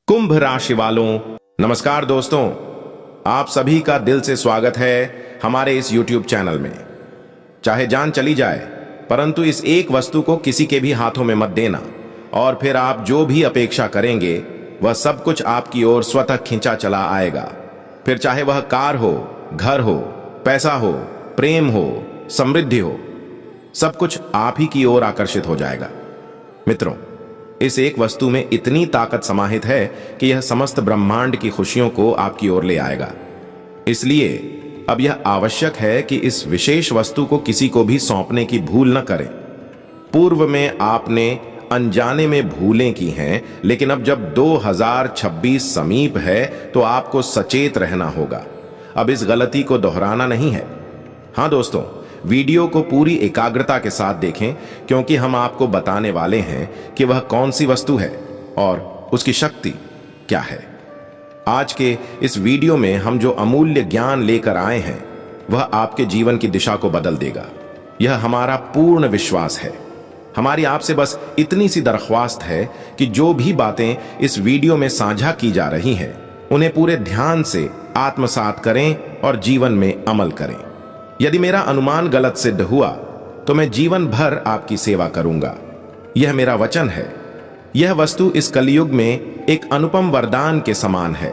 कुंभ राशि वालों, नमस्कार दोस्तों। आप सभी का दिल से स्वागत है हमारे इस YouTube चैनल में। चाहे जान चली जाए, परंतु इस एक वस्तु को किसी के भी हाथों में मत देना, और फिर आप जो भी अपेक्षा करेंगे वह सब कुछ आपकी ओर स्वतः खिंचा चला आएगा। फिर चाहे वह कार हो, घर हो, पैसा हो, प्रेम हो, समृद्धि हो, सब कुछ आप ही की ओर आकर्षित हो जाएगा। मित्रों, इस एक वस्तु में इतनी ताकत समाहित है कि यह समस्त ब्रह्मांड की खुशियों को आपकी ओर ले आएगा। इसलिए अब यह आवश्यक है कि इस विशेष वस्तु को किसी को भी सौंपने की भूल न करें। पूर्व में आपने अनजाने में भूलें की हैं, लेकिन अब जब 2026 समीप है तो आपको सचेत रहना होगा। अब इस गलती को दोहराना नहीं है। हाँ दोस्तों, वीडियो को पूरी एकाग्रता के साथ देखें, क्योंकि हम आपको बताने वाले हैं कि वह कौन सी वस्तु है और उसकी शक्ति क्या है। आज के इस वीडियो में हम जो अमूल्य ज्ञान लेकर आए हैं वह आपके जीवन की दिशा को बदल देगा। यह हमारा पूर्ण विश्वास है। हमारी आपसे बस इतनी सी दरख्वास्त है कि जो भी बातें इस वीडियो में साझा की जा रही हैं उन्हें पूरे ध्यान से आत्मसात करें और जीवन में अमल करें। यदि मेरा अनुमान गलत सिद्ध हुआ तो मैं जीवन भर आपकी सेवा करूंगा, यह मेरा वचन है। यह वस्तु इस कलयुग में एक अनुपम वरदान के समान है।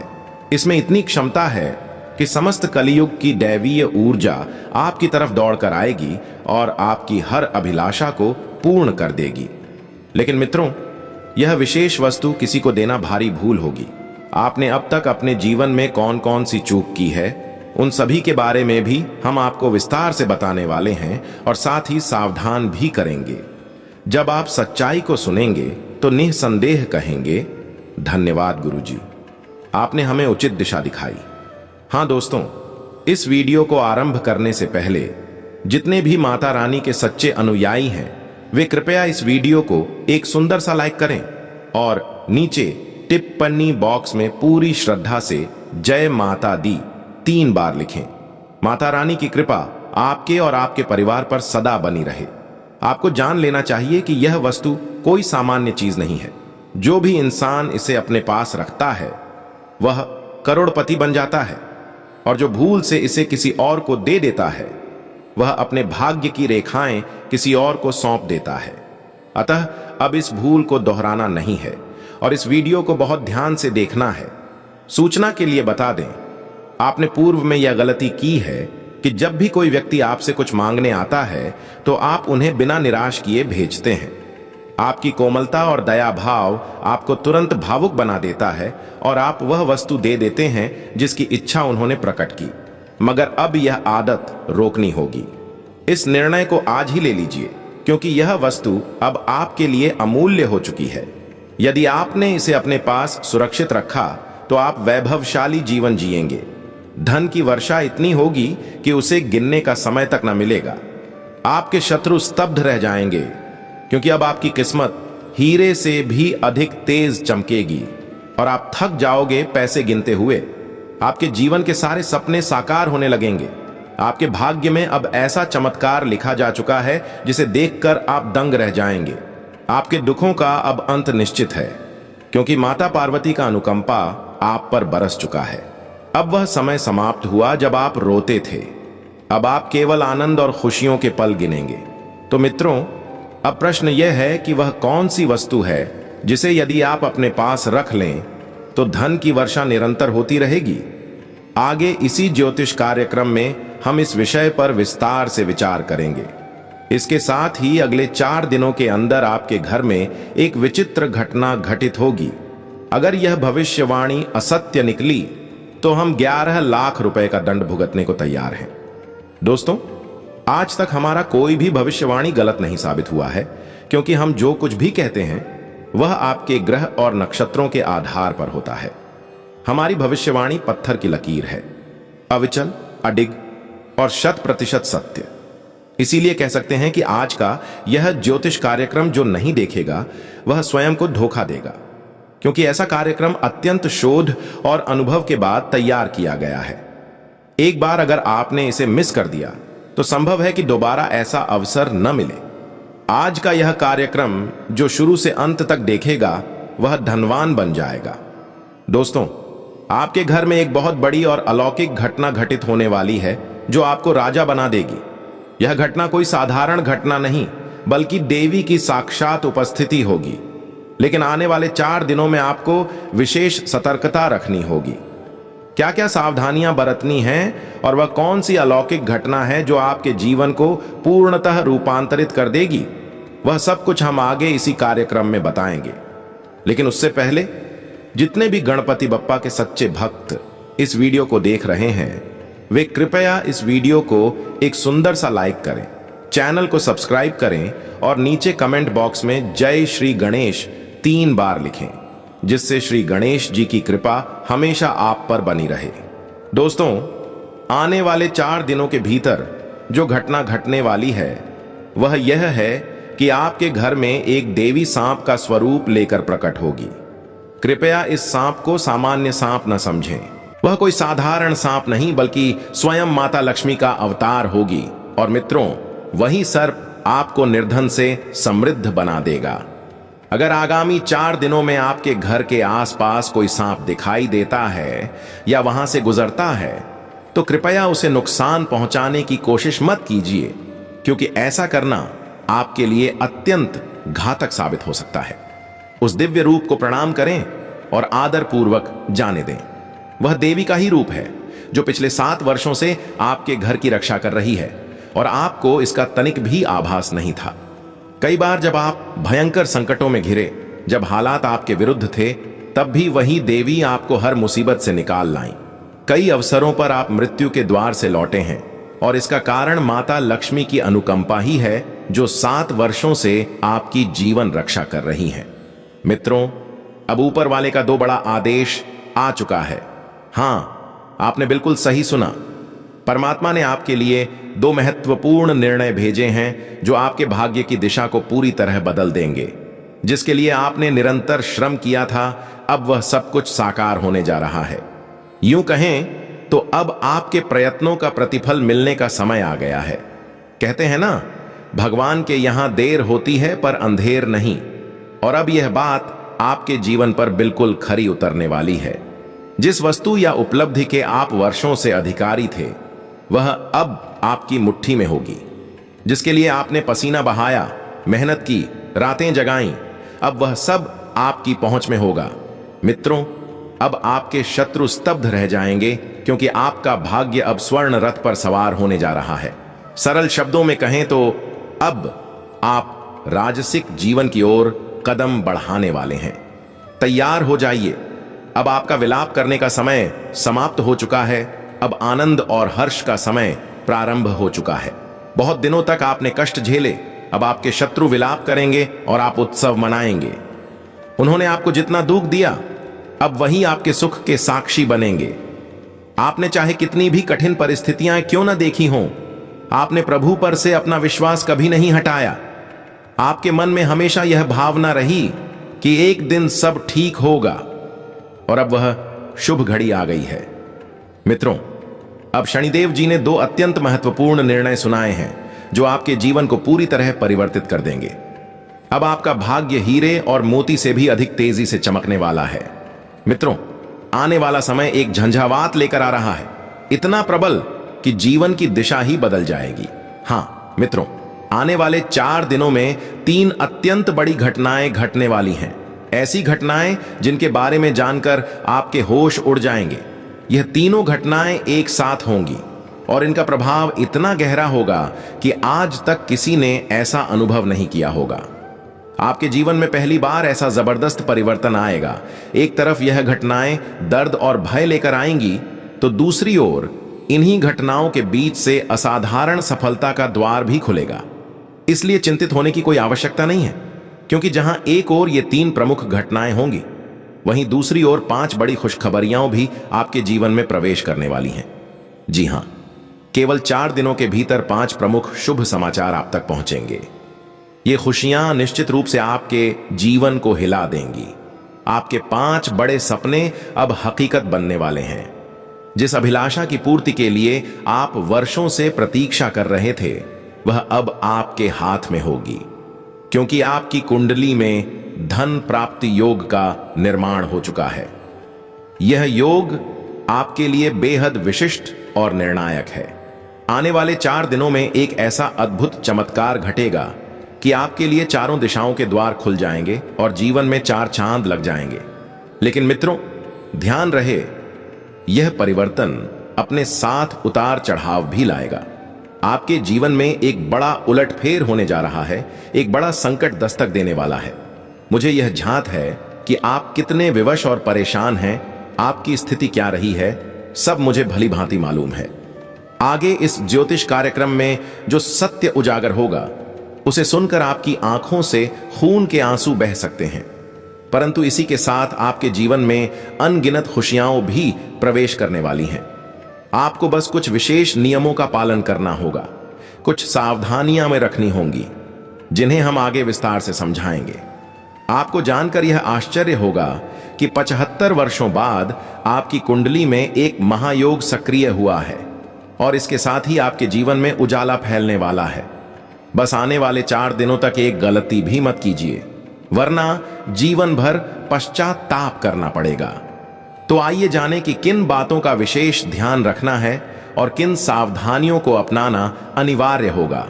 इसमें इतनी क्षमता है कि समस्त कलयुग की दैवीय ऊर्जा आपकी तरफ दौड़कर आएगी और आपकी हर अभिलाषा को पूर्ण कर देगी। लेकिन मित्रों, यह विशेष वस्तु किसी को देना भारी भूल होगी। आपने अब तक अपने जीवन में कौन कौन सी चूक की है, उन सभी के बारे में भी हम आपको विस्तार से बताने वाले हैं और साथ ही सावधान भी करेंगे। जब आप सच्चाई को सुनेंगे तो निसंदेह कहेंगे, धन्यवाद गुरुजी, आपने हमें उचित दिशा दिखाई। हाँ दोस्तों, इस वीडियो को आरंभ करने से पहले जितने भी माता रानी के सच्चे अनुयायी हैं वे कृपया इस वीडियो को एक सुंदर सा लाइक करें और नीचे टिप्पणी बॉक्स में पूरी श्रद्धा से जय माता दी 3 बार लिखें। माता रानी की कृपा आपके और आपके परिवार पर सदा बनी रहे। आपको जान लेना चाहिए कि यह वस्तु कोई सामान्य चीज नहीं है। जो भी इंसान इसे अपने पास रखता है वह करोड़पति बन जाता है, और जो भूल से इसे किसी और को दे देता है वह अपने भाग्य की रेखाएं किसी और को सौंप देता है। अतः अब इस भूल को दोहराना नहीं है और इस वीडियो को बहुत ध्यान से देखना है। सूचना के लिए बता दें, आपने पूर्व में यह गलती की है कि जब भी कोई व्यक्ति आपसे कुछ मांगने आता है तो आप उन्हें बिना निराश किए भेजते हैं। आपकी कोमलता और दया भाव आपको तुरंत भावुक बना देता है और आप वह वस्तु दे देते हैं जिसकी इच्छा उन्होंने प्रकट की। मगर अब यह आदत रोकनी होगी। इस निर्णय को आज ही ले लीजिए, क्योंकि यह वस्तु अब आपके लिए अमूल्य हो चुकी है। यदि आपने इसे अपने पास सुरक्षित रखा तो आप वैभवशाली जीवन जिएंगे। धन की वर्षा इतनी होगी कि उसे गिनने का समय तक न मिलेगा। आपके शत्रु स्तब्ध रह जाएंगे, क्योंकि अब आपकी किस्मत हीरे से भी अधिक तेज चमकेगी और आप थक जाओगे पैसे गिनते हुए। आपके जीवन के सारे सपने साकार होने लगेंगे। आपके भाग्य में अब ऐसा चमत्कार लिखा जा चुका है जिसे देखकर आप दंग रह जाएंगे। आपके दुखों का अब अंत निश्चित है, क्योंकि माता पार्वती का अनुकंपा आप पर बरस चुका है। अब वह समय समाप्त हुआ जब आप रोते थे। अब आप केवल आनंद और खुशियों के पल गिनेंगे। तो मित्रों, अब प्रश्न यह है कि वह कौन सी वस्तु है जिसे यदि आप अपने पास रख लें तो धन की वर्षा निरंतर होती रहेगी। आगे इसी ज्योतिष कार्यक्रम में हम इस विषय पर विस्तार से विचार करेंगे। इसके साथ ही अगले 4 दिनों के अंदर आपके घर में एक विचित्र घटना घटित होगी। अगर यह भविष्यवाणी असत्य निकली तो हम 11 लाख रुपए का दंड भुगतने को तैयार हैं। दोस्तों, आज तक हमारा कोई भी भविष्यवाणी गलत नहीं साबित हुआ है, क्योंकि हम जो कुछ भी कहते हैं वह आपके ग्रह और नक्षत्रों के आधार पर होता है। हमारी भविष्यवाणी पत्थर की लकीर है, अविचल, अडिग और 100% सत्य। इसीलिए कह सकते हैं कि आज का यह ज्योतिष कार्यक्रम जो नहीं देखेगा वह स्वयं को धोखा देगा, क्योंकि ऐसा कार्यक्रम अत्यंत शोध और अनुभव के बाद तैयार किया गया है। एक बार अगर आपने इसे मिस कर दिया तो संभव है कि दोबारा ऐसा अवसर न मिले। आज का यह कार्यक्रम जो शुरू से अंत तक देखेगा वह धनवान बन जाएगा। दोस्तों, आपके घर में एक बहुत बड़ी और अलौकिक घटना घटित होने वाली है जो आपको राजा बना देगी। यह घटना कोई साधारण घटना नहीं, बल्कि देवी की साक्षात उपस्थिति होगी। लेकिन आने वाले 4 दिनों में आपको विशेष सतर्कता रखनी होगी। क्या क्या सावधानियां बरतनी हैं और वह कौन सी अलौकिक घटना है जो आपके जीवन को पूर्णतः रूपांतरित कर देगी, वह सब कुछ हम आगे इसी कार्यक्रम में बताएंगे। लेकिन उससे पहले जितने भी गणपति बप्पा के सच्चे भक्त इस वीडियो को देख रहे हैं, वे कृपया इस वीडियो को एक सुंदर सा लाइक करें, चैनल को सब्सक्राइब करें और नीचे कमेंट बॉक्स में जय श्री गणेश 3 बार लिखें, जिससे श्री गणेश जी की कृपा हमेशा आप पर बनी रहे। दोस्तों, आने वाले 4 दिनों के भीतर जो घटना घटने वाली है वह यह है कि आपके घर में एक देवी सांप का स्वरूप लेकर प्रकट होगी। कृपया इस सांप को सामान्य सांप न समझें। वह कोई साधारण सांप नहीं, बल्कि स्वयं माता लक्ष्मी का अवतार होगी। और मित्रों, वही सर्प आपको निर्धन से समृद्ध बना देगा। अगर आगामी 4 दिनों में आपके घर के आसपास कोई सांप दिखाई देता है या वहां से गुजरता है, तो कृपया उसे नुकसान पहुंचाने की कोशिश मत कीजिए, क्योंकि ऐसा करना आपके लिए अत्यंत घातक साबित हो सकता है। उस दिव्य रूप को प्रणाम करें और आदर पूर्वक जाने दें। वह देवी का ही रूप है जो पिछले 7 वर्षों से आपके घर की रक्षा कर रही है, और आपको इसका तनिक भी आभास नहीं था। कई बार जब आप भयंकर संकटों में घिरे, जब हालात आपके विरुद्ध थे, तब भी वही देवी आपको हर मुसीबत से निकाल लाई। कई अवसरों पर आप मृत्यु के द्वार से लौटे हैं, और इसका कारण माता लक्ष्मी की अनुकंपा ही है जो 7 वर्षों से आपकी जीवन रक्षा कर रही है। मित्रों, अब ऊपर वाले का 2 बड़ा आदेश आ चुका है। हां, आपने बिल्कुल सही सुना। परमात्मा ने आपके लिए 2 महत्वपूर्ण निर्णय भेजे हैं जो आपके भाग्य की दिशा को पूरी तरह बदल देंगे। जिसके लिए आपने निरंतर श्रम किया था, अब वह सब कुछ साकार होने जा रहा है। यूं कहें तो अब आपके प्रयत्नों का प्रतिफल मिलने का समय आ गया है। कहते हैं ना, भगवान के यहां देर होती है पर अंधेर नहीं। और अब यह बात आपके जीवन पर बिल्कुल खरी उतरने वाली है। जिस वस्तु या उपलब्धि के आप वर्षों से अधिकारी थे, वह अब आपकी मुट्ठी में होगी। जिसके लिए आपने पसीना बहाया, मेहनत की, रातें जगाईं, अब वह सब आपकी पहुंच में होगा। मित्रों, अब आपके शत्रु स्तब्ध रह जाएंगे, क्योंकि आपका भाग्य अब स्वर्ण रथ पर सवार होने जा रहा है। सरल शब्दों में कहें तो अब आप राजसिक जीवन की ओर कदम बढ़ाने वाले हैं। तैयार हो जाइए। अब आपका विलाप करने का समय समाप्त हो चुका है। अब आनंद और हर्ष का समय प्रारंभ हो चुका है। बहुत दिनों तक आपने कष्ट झेले, अब आपके शत्रु विलाप करेंगे और आप उत्सव मनाएंगे। उन्होंने आपको जितना दुख दिया, अब वही आपके सुख के साक्षी बनेंगे। आपने चाहे कितनी भी कठिन परिस्थितियां क्यों न देखी हों, आपने प्रभु पर से अपना विश्वास कभी नहीं हटाया। आपके मन में हमेशा यह भावना रही कि एक दिन सब ठीक होगा, और अब वह शुभ घड़ी आ गई है। मित्रों, अब शनिदेव जी ने 2 अत्यंत महत्वपूर्ण निर्णय सुनाए हैं जो आपके जीवन को पूरी तरह परिवर्तित कर देंगे। अब आपका भाग्य हीरे और मोती से भी अधिक तेजी से चमकने वाला है। मित्रों, आने वाला समय एक झंझावात लेकर आ रहा है, इतना प्रबल कि जीवन की दिशा ही बदल जाएगी। हां मित्रों, आने वाले 4 दिनों में 3 अत्यंत बड़ी घटनाएं घटने वाली हैं। ऐसी घटनाएं जिनके बारे में जानकर आपके होश उड़ जाएंगे। यह तीनों घटनाएं एक साथ होंगी और इनका प्रभाव इतना गहरा होगा कि आज तक किसी ने ऐसा अनुभव नहीं किया होगा। आपके जीवन में पहली बार ऐसा जबरदस्त परिवर्तन आएगा। एक तरफ यह घटनाएं दर्द और भय लेकर आएंगी, तो दूसरी ओर इन्हीं घटनाओं के बीच से असाधारण सफलता का द्वार भी खुलेगा। इसलिए चिंतित होने की कोई आवश्यकता नहीं है, क्योंकि जहां एक ओर ये 3 प्रमुख घटनाएं होंगी, वहीं दूसरी ओर 5 बड़ी खुशखबरियां भी आपके जीवन में प्रवेश करने वाली हैं। जी हां, केवल 4 दिनों के भीतर 5 प्रमुख शुभ समाचार आप तक पहुंचेंगे। ये खुशियां निश्चित रूप से आपके जीवन को हिला देंगी। आपके 5 बड़े सपने अब हकीकत बनने वाले हैं। जिस अभिलाषा की पूर्ति के लिए आप वर्षों से प्रतीक्षा कर रहे थे, वह अब आपके हाथ में होगी, क्योंकि आपकी कुंडली में धन प्राप्ति योग का निर्माण हो चुका है। यह योग आपके लिए बेहद विशिष्ट और निर्णायक है। आने वाले 4 दिनों में एक ऐसा अद्भुत चमत्कार घटेगा कि आपके लिए चारों दिशाओं के द्वार खुल जाएंगे और जीवन में 4 चांद लग जाएंगे। लेकिन मित्रों, ध्यान रहे, यह परिवर्तन अपने साथ उतार चढ़ाव भी लाएगा। आपके जीवन में एक बड़ा उलटफेर होने जा रहा है, एक बड़ा संकट दस्तक देने वाला है। मुझे यह झांत है कि आप कितने विवश और परेशान हैं, आपकी स्थिति क्या रही है, सब मुझे भली भांति मालूम है। आगे इस ज्योतिष कार्यक्रम में जो सत्य उजागर होगा, उसे सुनकर आपकी आंखों से खून के आंसू बह सकते हैं, परंतु इसी के साथ आपके जीवन में अनगिनत खुशियां भी प्रवेश करने वाली हैं। आपको बस कुछ विशेष नियमों का पालन करना होगा, कुछ सावधानियां में रखनी होंगी, जिन्हें हम आगे विस्तार से समझाएंगे। आपको जानकर यह आश्चर्य होगा कि 75 वर्षों बाद आपकी कुंडली में एक महायोग सक्रिय हुआ है और इसके साथ ही आपके जीवन में उजाला फैलने वाला है। बस आने वाले 4 दिनों तक एक गलती भी मत कीजिए, वरना जीवन भर पश्चाताप करना पड़ेगा। तो आइए जानें कि किन बातों का विशेष ध्यान रखना है और किन सावधानियों को अपनाना अनिवार्य होगा।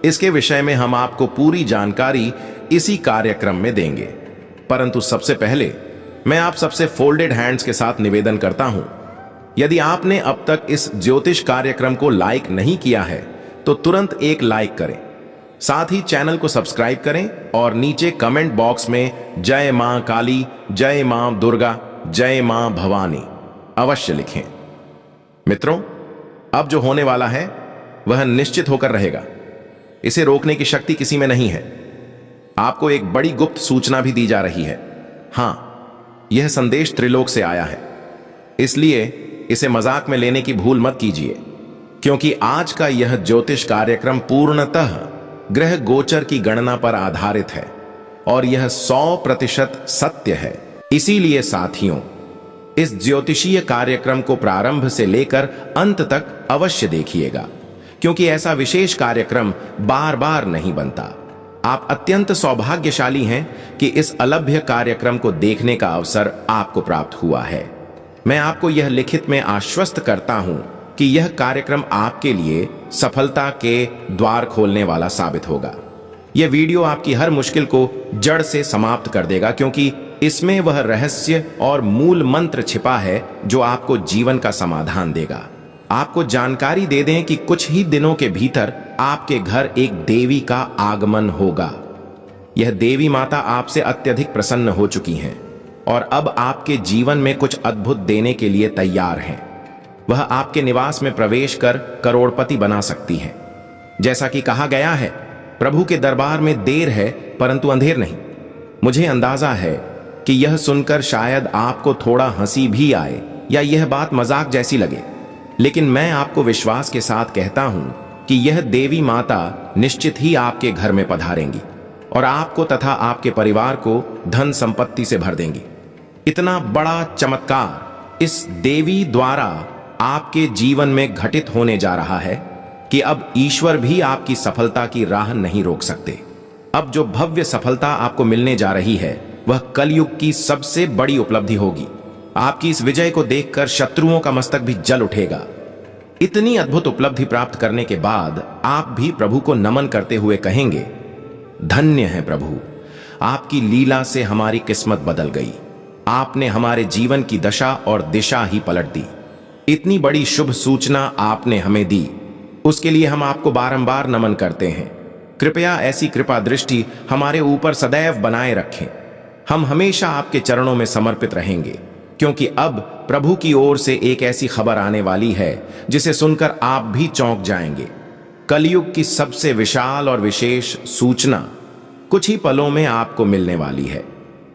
इसके विषय में हम आपको पूरी जानकारी इसी कार्यक्रम में देंगे। परंतु सबसे पहले मैं आप सबसे फोल्डेड हैंड्स के साथ निवेदन करता हूं, यदि आपने अब तक इस ज्योतिष कार्यक्रम को लाइक नहीं किया है तो तुरंत एक लाइक करें, साथ ही चैनल को सब्सक्राइब करें और नीचे कमेंट बॉक्स में जय मां काली, जय मां दुर्गा, जय मां भवानी अवश्य लिखें। मित्रों, अब जो होने वाला है वह निश्चित होकर रहेगा। इसे रोकने की शक्ति किसी में नहीं है। आपको एक बड़ी गुप्त सूचना भी दी जा रही है। हां, यह संदेश त्रिलोक से आया है, इसलिए इसे मजाक में लेने की भूल मत कीजिए, क्योंकि आज का यह ज्योतिष कार्यक्रम पूर्णतः ग्रह गोचर की गणना पर आधारित है और यह 100% सत्य है। इसीलिए साथियों, इस ज्योतिषीय कार्यक्रम को प्रारंभ से लेकर अंत तक अवश्य देखिएगा, क्योंकि ऐसा विशेष कार्यक्रम बार बार नहीं बनता। आप अत्यंत सौभाग्यशाली हैं कि इस अलभ्य कार्यक्रम को देखने का अवसर आपको प्राप्त हुआ है। मैं आपको यह लिखित में आश्वस्त करता हूं कि यह कार्यक्रम आपके लिए सफलता के द्वार खोलने वाला साबित होगा। यह वीडियो आपकी हर मुश्किल को जड़ से समाप्त कर देगा, क्योंकि इसमें वह रहस्य और मूल मंत्र छिपा है जो आपको जीवन का समाधान देगा। आपको जानकारी दे दें कि कुछ ही दिनों के भीतर आपके घर एक देवी का आगमन होगा। यह देवी माता आपसे अत्यधिक प्रसन्न हो चुकी हैं और अब आपके जीवन में कुछ अद्भुत देने के लिए तैयार हैं। वह आपके निवास में प्रवेश कर करोड़पति बना सकती है। जैसा कि कहा गया है, प्रभु के दरबार में देर है परंतु अंधेर नहीं। मुझे अंदाजा है कि यह सुनकर शायद आपको थोड़ा हंसी भी आए या यह बात मजाक जैसी लगे, लेकिन मैं आपको विश्वास के साथ कहता हूं कि यह देवी माता निश्चित ही आपके घर में पधारेंगी और आपको तथा आपके परिवार को धन संपत्ति से भर देंगी। इतना बड़ा चमत्कार इस देवी द्वारा आपके जीवन में घटित होने जा रहा है कि अब ईश्वर भी आपकी सफलता की राह नहीं रोक सकते। अब जो भव्य सफलता आपको मिलने जा रही है वह कलयुग की सबसे बड़ी उपलब्धि होगी। आपकी इस विजय को देखकर शत्रुओं का मस्तक भी जल उठेगा। इतनी अद्भुत उपलब्धि प्राप्त करने के बाद आप भी प्रभु को नमन करते हुए कहेंगे, धन्य है प्रभु, आपकी लीला से हमारी किस्मत बदल गई। आपने हमारे जीवन की दशा और दिशा ही पलट दी। इतनी बड़ी शुभ सूचना आपने हमें दी, उसके लिए हम आपको बारंबार नमन करते हैं। कृपया ऐसी कृपा दृष्टि हमारे ऊपर सदैव बनाए रखें। हम हमेशा आपके चरणों में समर्पित रहेंगे, क्योंकि अब प्रभु की ओर से एक ऐसी खबर आने वाली है जिसे सुनकर आप भी चौंक जाएंगे। कलयुग की सबसे विशाल और विशेष सूचना कुछ ही पलों में आपको मिलने वाली है।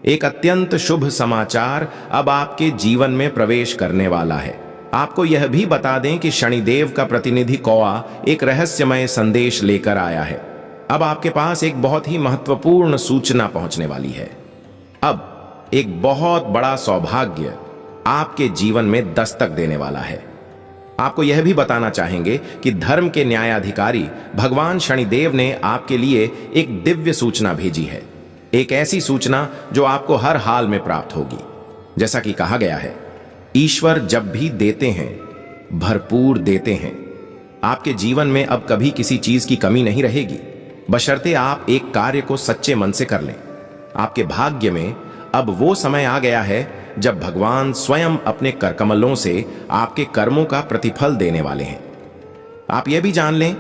एक अत्यंत शुभ समाचार अब आपके जीवन में प्रवेश करने वाला है। आपको यह भी बता दें कि शनिदेव का प्रतिनिधि कौआ एक रहस्यमय संदेश लेकर आया है। अब आपके पास एक बहुत ही महत्वपूर्ण सूचना पहुंचने वाली है। अब एक बहुत बड़ा सौभाग्य आपके जीवन में दस्तक देने वाला है। आपको यह भी बताना चाहेंगे कि धर्म के न्यायाधिकारी भगवान शनिदेव ने आपके लिए एक दिव्य सूचना भेजी है। एक ऐसी सूचना जो आपको हर हाल में प्राप्त होगी। जैसा कि कहा गया है, ईश्वर जब भी देते हैं भरपूर देते हैं। आपके जीवन में अब कभी किसी चीज की कमी नहीं रहेगी, बशर्ते आप एक कार्य को सच्चे मन से कर लें। आपके भाग्य में अब वो समय आ गया है जब भगवान स्वयं अपने करकमलों से आपके कर्मों का प्रतिफल देने वाले हैं। आप यह भी जान लें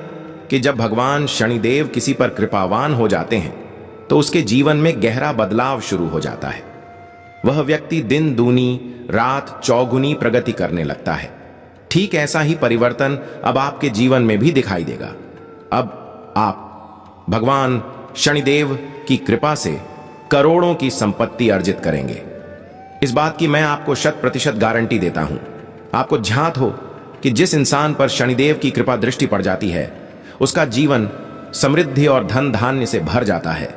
कि जब भगवान शनिदेव किसी पर कृपावान हो जाते हैं तो उसके जीवन में गहरा बदलाव शुरू हो जाता है। वह व्यक्ति दिन दूनी रात चौगुनी प्रगति करने लगता है। ठीक ऐसा ही परिवर्तन अब आपके जीवन में भी दिखाई देगा। अब आप भगवान शनिदेव की कृपा से करोड़ों की संपत्ति अर्जित करेंगे। इस बात की मैं आपको 100% गारंटी देता हूं। आपको ध्यात हो कि जिस इंसान पर शनिदेव की कृपा दृष्टि पड़ जाती है उसका जीवन समृद्धि और धन धान्य से भर जाता है।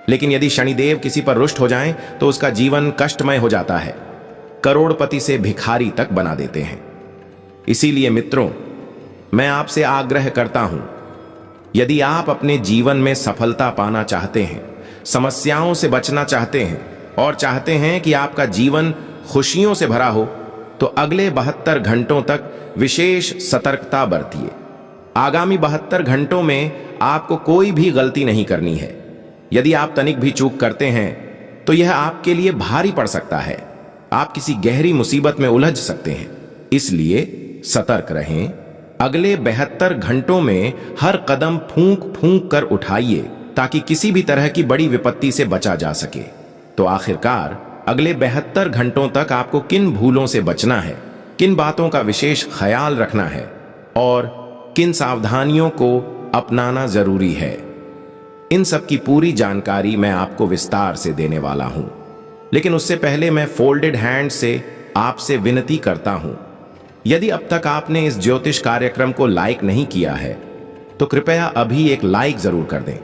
लेकिन यदि शनिदेव किसी पर रुष्ट हो जाएं तो उसका जीवन कष्टमय हो जाता है, करोड़पति से भिखारी तक बना देते हैं। इसीलिए मित्रों, मैं आपसे आग्रह करता हूं, यदि आप अपने जीवन में सफलता पाना चाहते हैं, समस्याओं से बचना चाहते हैं और चाहते हैं कि आपका जीवन खुशियों से भरा हो, तो अगले 72 घंटों तक विशेष सतर्कता बरतिए। आगामी 72 घंटों में आपको कोई भी गलती नहीं करनी है। यदि आप तनिक भी चूक करते हैं तो यह आपके लिए भारी पड़ सकता है। आप किसी गहरी मुसीबत में उलझ सकते हैं। इसलिए सतर्क रहें। अगले 72 घंटों में हर कदम फूंक फूंक कर उठाइए ताकि किसी भी तरह की बड़ी विपत्ति से बचा जा सके। तो आखिरकार अगले 72 घंटों तक आपको किन भूलों से बचना है, किन बातों का विशेष ख्याल रखना है और किन सावधानियों को अपनाना जरूरी है, इन सब की पूरी जानकारी मैं आपको विस्तार से देने वाला हूं। लेकिन उससे पहले मैं फोल्डेड हैंड से आपसे विनती करता हूं, यदि अब तक आपने इस ज्योतिष कार्यक्रम को लाइक नहीं किया है तो कृपया अभी एक लाइक जरूर कर दें।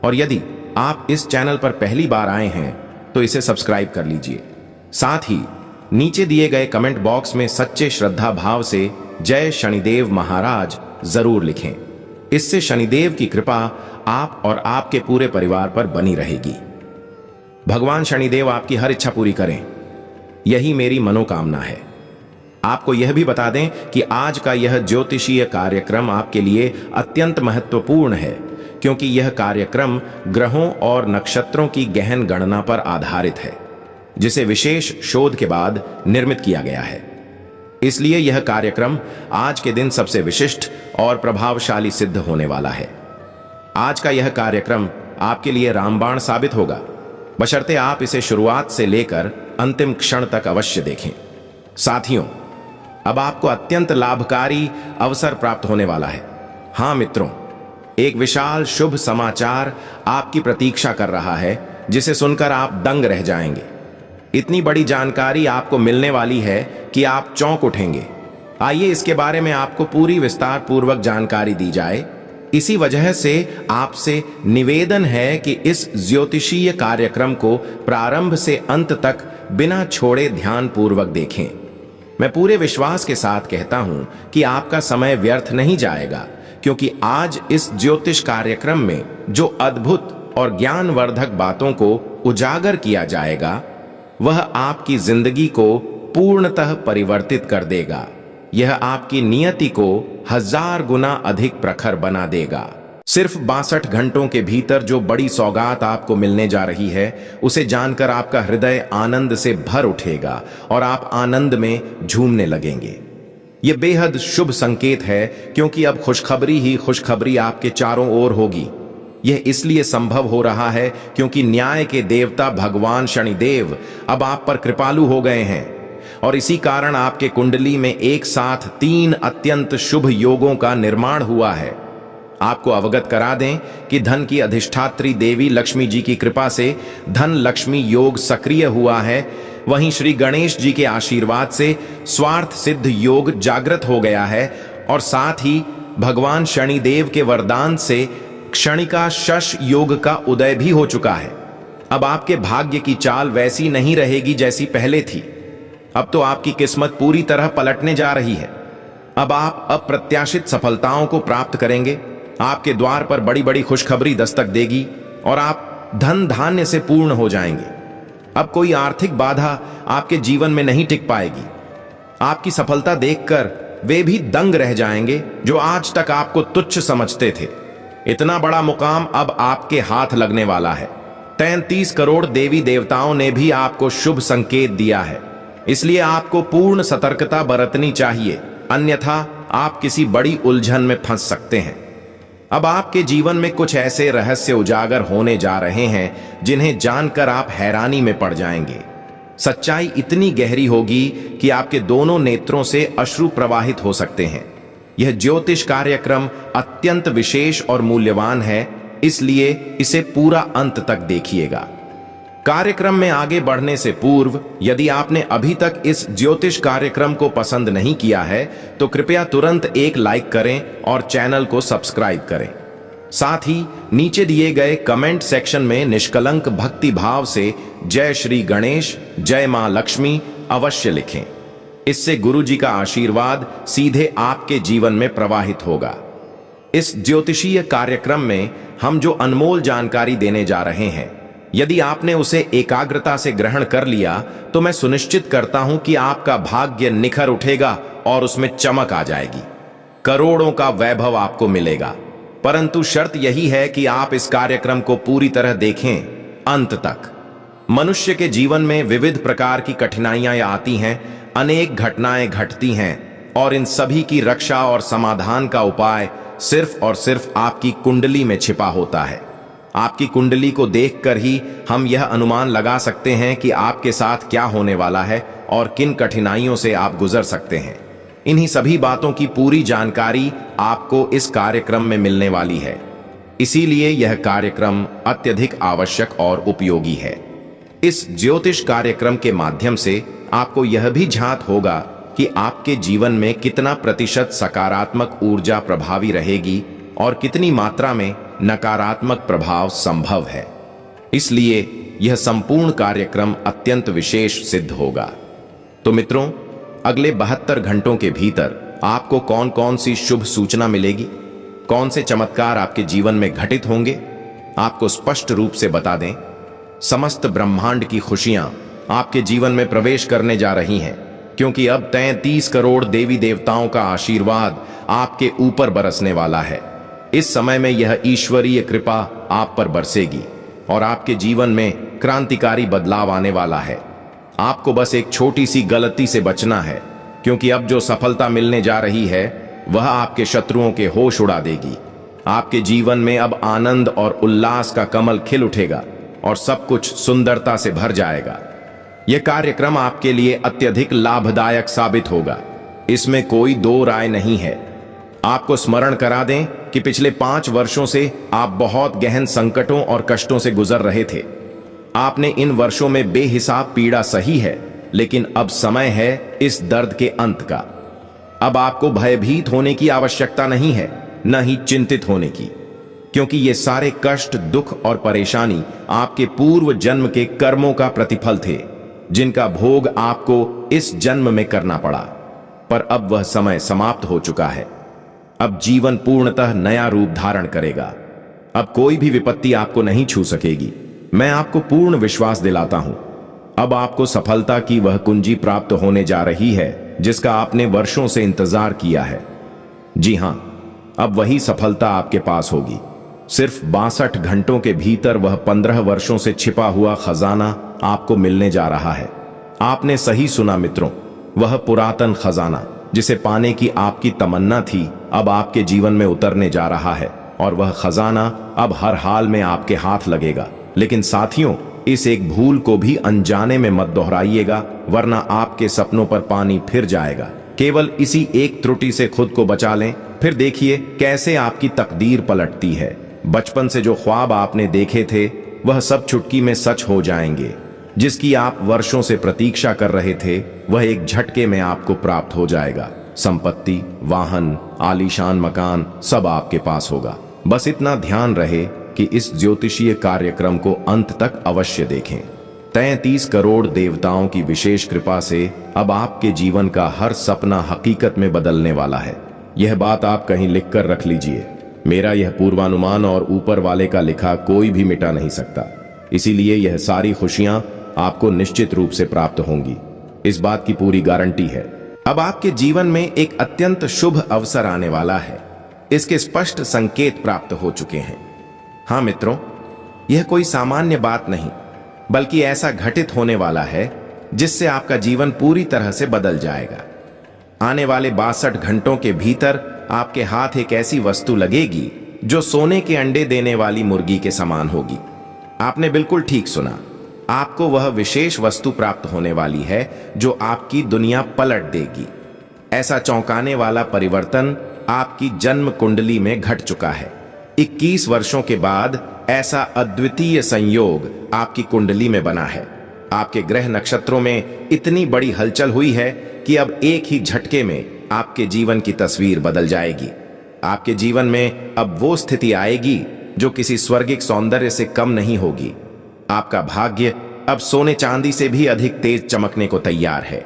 और यदि आप इस चैनल पर पहली बार आए हैं तो इसे सब्सक्राइब कर लीजिए। साथ ही नीचे दिए गए कमेंट बॉक्स में सच्चे श्रद्धा भाव से जय शनिदेव महाराज जरूर लिखें। इससे शनिदेव की कृपा आप और आपके पूरे परिवार पर बनी रहेगी। भगवान शनिदेव आपकी हर इच्छा पूरी करें, यही मेरी मनोकामना है। आपको यह भी बता दें कि आज का यह ज्योतिषीय कार्यक्रम आपके लिए अत्यंत महत्वपूर्ण है, क्योंकि यह कार्यक्रम ग्रहों और नक्षत्रों की गहन गणना पर आधारित है, जिसे विशेष शोध के बाद निर्मित किया गया है। इसलिए यह कार्यक्रम आज के दिन सबसे विशिष्ट और प्रभावशाली सिद्ध होने वाला है। आज का यह कार्यक्रम आपके लिए रामबाण साबित होगा, बशर्ते आप इसे शुरुआत से लेकर अंतिम क्षण तक अवश्य देखें। साथियों, अब आपको अत्यंत लाभकारी अवसर प्राप्त होने वाला है। हां मित्रों, एक विशाल शुभ समाचार आपकी प्रतीक्षा कर रहा है, जिसे सुनकर आप दंग रह जाएंगे। इतनी बड़ी जानकारी आपको मिलने वाली है कि आप चौंक उठेंगे। आइए इसके बारे में आपको पूरी विस्तार पूर्वक जानकारी दी जाए। इसी वजह से आपसे निवेदन है कि इस ज्योतिषीय कार्यक्रम को प्रारंभ से अंत तक बिना छोड़े ध्यान पूर्वक देखें। मैं पूरे विश्वास के साथ कहता हूं कि आपका समय व्यर्थ नहीं जाएगा, क्योंकि आज इस ज्योतिष कार्यक्रम में जो अद्भुत और ज्ञानवर्धक बातों को उजागर किया जाएगा वह आपकी जिंदगी को पूर्णतः परिवर्तित कर देगा। यह आपकी नियति को 1000 गुना अधिक प्रखर बना देगा। सिर्फ 62 घंटों के भीतर जो बड़ी सौगात आपको मिलने जा रही है, उसे जानकर आपका हृदय आनंद से भर उठेगा और आप आनंद में झूमने लगेंगे। यह बेहद शुभ संकेत है, क्योंकि अब खुशखबरी ही खुशखबरी आपके चारों ओर होगी। यह इसलिए संभव हो रहा है क्योंकि न्याय के देवता भगवान शनिदेव अब आप पर कृपालु हो गए हैं, और इसी कारण आपके कुंडली में एक साथ 3 अत्यंत शुभ योगों का निर्माण हुआ है। आपको अवगत करा दें कि धन की अधिष्ठात्री देवी लक्ष्मी जी की कृपा से धन लक्ष्मी योग सक्रिय हुआ है। वहीं श्री गणेश जी के आशीर्वाद से स्वार्थ सिद्ध योग जागृत हो गया है, और साथ ही भगवान शनिदेव के वरदान से क्षणिका शश योग का उदय भी हो चुका है। अब आपके भाग्य की चाल वैसी नहीं रहेगी जैसी पहले थी। अब तो आपकी किस्मत पूरी तरह पलटने जा रही है। अब आप अप्रत्याशित सफलताओं को प्राप्त करेंगे। आपके द्वार पर बड़ी बड़ी खुशखबरी दस्तक देगी और आप धन धान्य से पूर्ण हो जाएंगे। अब कोई आर्थिक बाधा आपके जीवन में नहीं टिक पाएगी। आपकी सफलता देखकर वे भी दंग रह जाएंगे जो आज तक आपको तुच्छ समझते थे। इतना बड़ा मुकाम अब आपके हाथ लगने वाला है। 33 करोड़ देवी देवताओं ने भी आपको शुभ संकेत दिया है, इसलिए आपको पूर्ण सतर्कता बरतनी चाहिए, अन्यथा आप किसी बड़ी उलझन में फंस सकते हैं। अब आपके जीवन में कुछ ऐसे रहस्य उजागर होने जा रहे हैं जिन्हें जानकर आप हैरानी में पड़ जाएंगे। सच्चाई इतनी गहरी होगी कि आपके दोनों नेत्रों से अश्रु प्रवाहित हो सकते हैं। यह ज्योतिष कार्यक्रम अत्यंत विशेष और मूल्यवान है, इसलिए इसे पूरा अंत तक देखिएगा। कार्यक्रम में आगे बढ़ने से पूर्व यदि आपने अभी तक इस ज्योतिष कार्यक्रम को पसंद नहीं किया है तो कृपया तुरंत एक लाइक करें और चैनल को सब्सक्राइब करें। साथ ही नीचे दिए गए कमेंट सेक्शन में निष्कलंक भक्ति भाव से जय श्री गणेश, जय मां लक्ष्मी अवश्य लिखें। इससे गुरुजी का आशीर्वाद सीधे आपके जीवन में प्रवाहित होगा। इस ज्योतिषीय कार्यक्रम में हम जो अनमोल जानकारी देने जा रहे हैं, यदि आपने उसे एकाग्रता से ग्रहण कर लिया तो मैं सुनिश्चित करता हूं कि आपका भाग्य निखर उठेगा और उसमें चमक आ जाएगी। करोड़ों का वैभव आपको मिलेगा, परंतु शर्त यही है कि आप इस कार्यक्रम को पूरी तरह देखें अंत तक। मनुष्य के जीवन में विविध प्रकार की कठिनाइयां आती हैं, अनेक घटनाएं घटती हैं और इन सभी की रक्षा और समाधान का उपाय सिर्फ और सिर्फ आपकी कुंडली में छिपा होता है। आपकी कुंडली को देखकर ही हम यह अनुमान लगा सकते हैं कि आपके साथ क्या होने वाला है और किन कठिनाइयों से आप गुजर सकते हैं। इन्हीं सभी बातों की पूरी जानकारी आपको इस कार्यक्रम में मिलने वाली है, इसीलिए यह कार्यक्रम अत्यधिक आवश्यक और उपयोगी है। इस ज्योतिष कार्यक्रम के माध्यम से आपको यह भी झांत होगा कि आपके जीवन में कितना प्रतिशत सकारात्मक ऊर्जा प्रभावी रहेगी और कितनी मात्रा में नकारात्मक प्रभाव संभव है। इसलिए यह संपूर्ण कार्यक्रम अत्यंत विशेष सिद्ध होगा। तो मित्रों, अगले 72 घंटों के भीतर आपको कौन कौन सी शुभ सूचना मिलेगी, कौन से चमत्कार आपके जीवन में घटित होंगे, आपको स्पष्ट रूप से बता दें। समस्त ब्रह्मांड की खुशियां आपके जीवन में प्रवेश करने जा रही हैं, क्योंकि अब 33 करोड़ देवी देवताओं का आशीर्वाद आपके ऊपर बरसने वाला है। इस समय में यह ईश्वरीय कृपा आप पर बरसेगी और आपके जीवन में क्रांतिकारी बदलाव आने वाला है। आपको बस एक छोटी सी गलती से बचना है, क्योंकि अब जो सफलता मिलने जा रही है वह आपके शत्रुओं के होश उड़ा देगी। आपके जीवन में अब आनंद और उल्लास का कमल खिल उठेगा और सब कुछ सुंदरता से भर जाएगा। यह कार्यक्रम आपके लिए अत्यधिक लाभदायक साबित होगा, इसमें कोई दो राय नहीं है। आपको स्मरण करा दें कि पिछले 5 वर्षों से आप बहुत गहन संकटों और कष्टों से गुजर रहे थे। आपने इन वर्षों में बेहिसाब पीड़ा सही है, लेकिन अब समय है इस दर्द के अंत का। अब आपको भयभीत होने की आवश्यकता नहीं है, न ही चिंतित होने की, क्योंकि ये सारे कष्ट, दुख और परेशानी आपके पूर्व जन्म के कर्मों का प्रतिफल थे, जिनका भोग आपको इस जन्म में करना पड़ा। पर अब वह समय समाप्त हो चुका है। अब जीवन पूर्णतः नया रूप धारण करेगा। अब कोई भी विपत्ति आपको नहीं छू सकेगी। मैं आपको पूर्ण विश्वास दिलाता हूं, अब आपको सफलता की वह कुंजी प्राप्त होने जा रही है जिसका आपने वर्षों से इंतजार किया है। जी हां, अब वही सफलता आपके पास होगी। सिर्फ 62 घंटों के भीतर वह 15 वर्षों से छिपा हुआ खजाना आपको मिलने जा रहा है। आपने सही सुना मित्रों, वह पुरातन खजाना जिसे पाने की आपकी तमन्ना थी, अब आपके जीवन में उतरने जा रहा है और वह खजाना अब हर हाल में आपके हाथ लगेगा। लेकिन साथियों, इस एक भूल को भी अनजाने में मत दोहराइएगा, वरना आपके सपनों पर पानी फिर जाएगा। केवल इसी एक त्रुटि से खुद को बचा लें, फिर देखिए कैसे आपकी तकदीर पलटती है। बचपन से जो ख्वाब आपने देखे थे वह सब चुटकी में सच हो जाएंगे। जिसकी आप वर्षों से प्रतीक्षा कर रहे थे वह एक झटके में आपको प्राप्त हो जाएगा। संपत्ति, वाहन, आलीशान मकान सब आपके पास होगा। बस इतना ध्यान रहे कि इस ज्योतिषीय कार्यक्रम को अंत तक अवश्य देखें। 33 करोड़ देवताओं की विशेष कृपा से अब आपके जीवन का हर सपना हकीकत में बदलने वाला है। यह बात आप कहीं लिख कर रख लीजिए। मेरा यह पूर्वानुमान और ऊपर वाले का लिखा कोई भी मिटा नहीं सकता, इसीलिए यह सारी खुशियां आपको निश्चित रूप से प्राप्त होंगी। इस बात की पूरी गारंटी है। अब आपके जीवन में एक अत्यंत शुभ अवसर आने वाला है। इसके स्पष्ट संकेत प्राप्त हो चुके हैं। हां मित्रों, यह कोई सामान्य बात नहीं, बल्कि ऐसा घटित होने वाला है जिससे आपका जीवन पूरी तरह से बदल जाएगा। आने वाले 62 घंटों के भीतर आपके हाथ एक ऐसी वस्तु लगेगी जो सोने के अंडे देने वाली मुर्गी के समान होगी। आपने बिल्कुल ठीक सुना, आपको वह विशेष वस्तु प्राप्त होने वाली है जो आपकी दुनिया पलट देगी। ऐसा चौंकाने वाला परिवर्तन आपकी जन्म कुंडली में घट चुका है। 21 वर्षों के बाद ऐसा अद्वितीय संयोग आपकी कुंडली में बना है। आपके ग्रह नक्षत्रों में इतनी बड़ी हलचल हुई है कि अब एक ही झटके में आपके जीवन की तस्वीर बदल जाएगी। आपके जीवन में अब वो स्थिति आएगी जो किसी स्वर्गिक सौंदर्य से कम नहीं होगी। आपका भाग्य अब सोने चांदी से भी अधिक तेज चमकने को तैयार है।